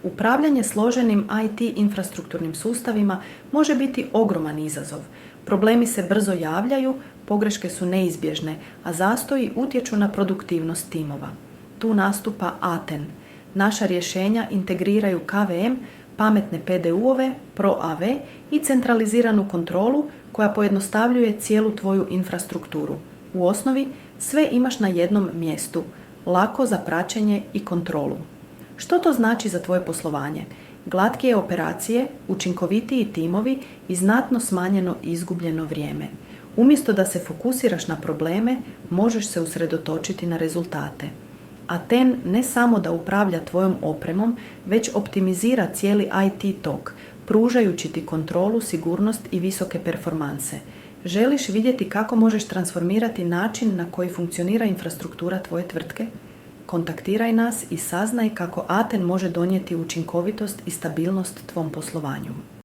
Upravljanje složenim IT infrastrukturnim sustavima može biti ogroman izazov. Problemi se brzo javljaju, pogreške su neizbježne, a zastoji utječu na produktivnost timova. Tu nastupa ATEN. Naša rješenja integriraju KVM, pametne PDU-ove, ProAV i centraliziranu kontrolu koja pojednostavljuje cijelu tvoju infrastrukturu. U osnovi sve imaš na jednom mjestu, lako za praćenje i kontrolu. Što to znači za tvoje poslovanje? Glatkije operacije, učinkovitiji timovi i znatno smanjeno izgubljeno vrijeme. Umjesto da se fokusiraš na probleme, možeš se usredotočiti na rezultate. ATEN ne samo da upravlja tvojom opremom, već optimizira cijeli IT tok, pružajući ti kontrolu, sigurnost i visoke performanse. Želiš vidjeti kako možeš transformirati način na koji funkcionira infrastruktura tvoje tvrtke? Kontaktiraj nas i saznaj kako ATEN može donijeti učinkovitost i stabilnost tvom poslovanju.